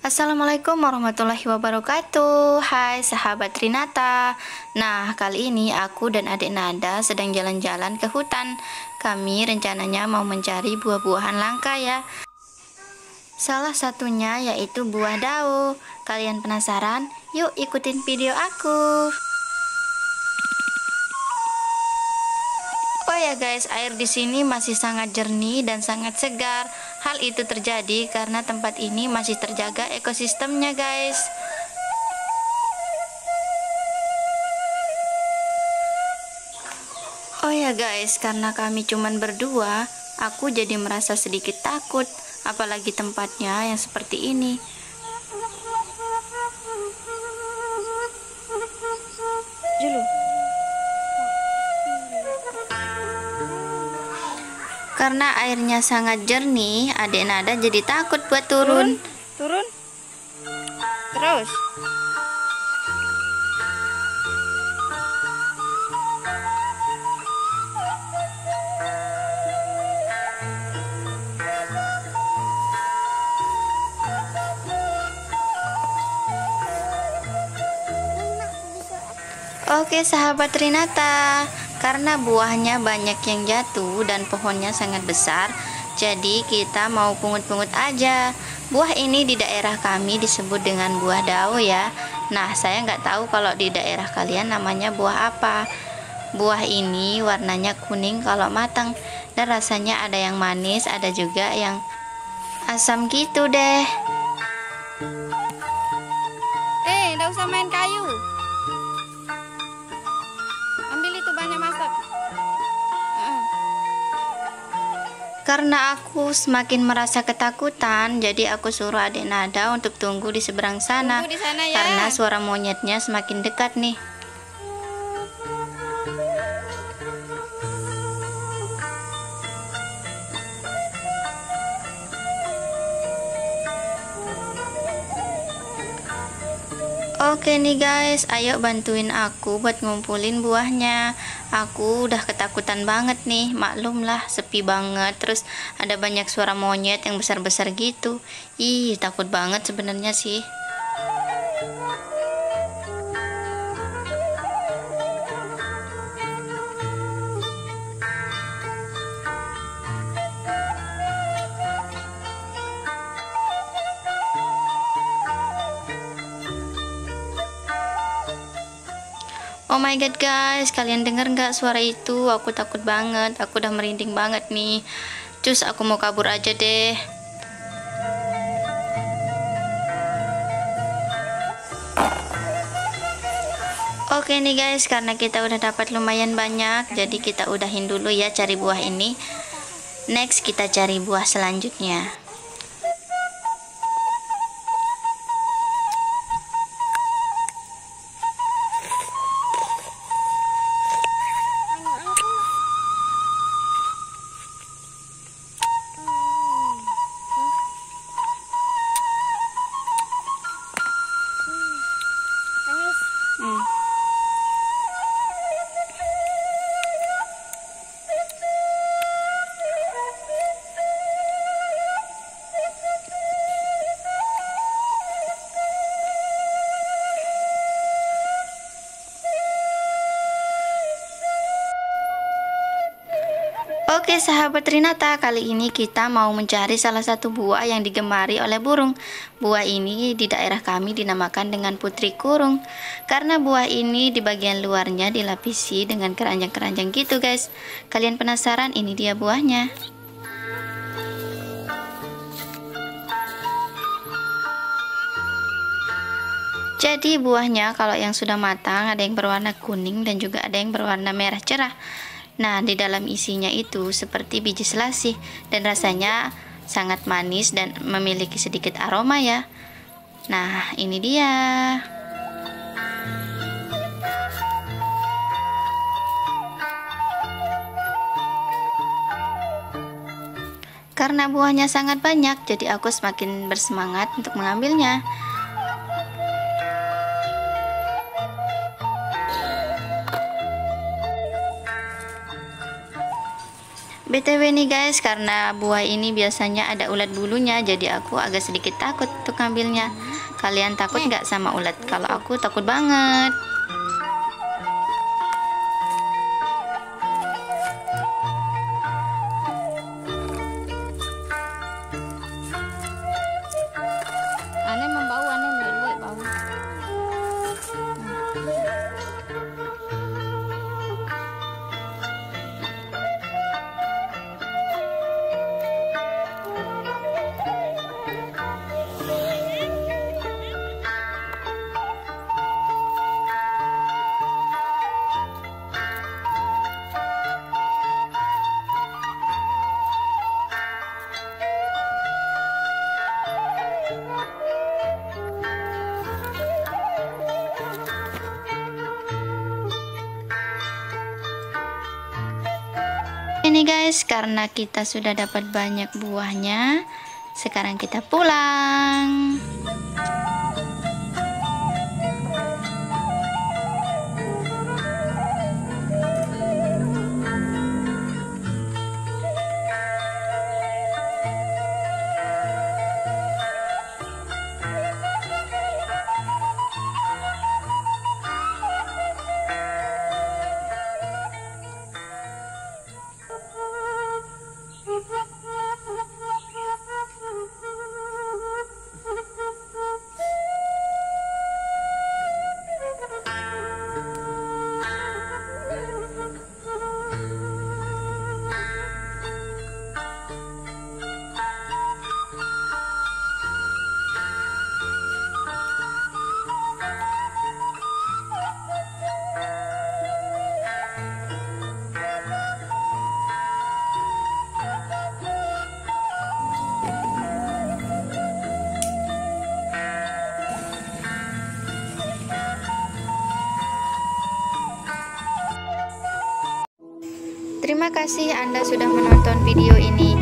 Assalamualaikum warahmatullahi wabarakatuh. Hai sahabat Rinata. Nah, kali ini aku dan adik Nada sedang jalan-jalan ke hutan. Kami rencananya mau mencari buah-buahan langka ya. Salah satunya yaitu buah dao. Kalian penasaran? Yuk ikutin video aku. Oh ya guys, air di sini masih sangat jernih dan sangat segar. Hal itu terjadi karena tempat ini masih terjaga ekosistemnya guys. Oh ya guys, karena kami cuman berdua, aku jadi merasa sedikit takut, apalagi tempatnya yang seperti ini. Karena airnya sangat jernih, adik Nada jadi takut buat turun. Turun. Terus. Oke sahabat Rinata, karena buahnya banyak yang jatuh dan pohonnya sangat besar, jadi kita mau pungut-pungut aja. Buah ini di daerah kami disebut dengan buah dao ya. Nah, saya nggak tahu kalau di daerah kalian namanya buah apa. Buah ini warnanya kuning kalau matang, dan rasanya ada yang manis, ada juga yang asam gitu deh. Nggak usah main kayu. Ambil itu banyak masak. Karena aku semakin merasa ketakutan, jadi aku suruh adik Nada untuk tunggu di seberang sana. Tunggu di sana ya. Karena suara monyetnya semakin dekat nih. Oke nih guys, ayo bantuin aku buat ngumpulin buahnya. Aku udah ketakutan banget nih, maklum lah sepi banget. Terus ada banyak suara monyet yang besar-besar gitu. Ih, takut banget sebenarnya sih. Oh my god guys, kalian denger nggak suara itu? Aku takut banget, aku udah merinding banget nih. Cus, aku mau kabur aja deh. Oke nih guys, karena kita udah dapat lumayan banyak, jadi kita udahin dulu ya cari buah ini. Next kita cari buah selanjutnya. Oke sahabat Rinata, kali ini kita mau mencari salah satu buah yang digemari oleh burung. Buah ini di daerah kami dinamakan dengan putri kurung. Karena buah ini di bagian luarnya dilapisi dengan keranjang-keranjang gitu guys. Kalian penasaran? Ini dia buahnya. Jadi buahnya kalau yang sudah matang ada yang berwarna kuning dan juga ada yang berwarna merah cerah. Nah, di dalam isinya itu seperti biji selasih dan rasanya sangat manis dan memiliki sedikit aroma ya. Nah, ini dia. Karena buahnya sangat banyak, jadi aku semakin bersemangat untuk mengambilnya. BTW nih guys, karena buah ini biasanya ada ulat bulunya, jadi aku agak sedikit takut untuk ngambilnya. Kalian takut nggak sama ulat? Kalau aku takut banget. Aneh membau, aneh luwe bau. Ini guys, karena kita sudah dapat banyak buahnya, sekarang kita pulang. Terima kasih Anda sudah menonton video ini.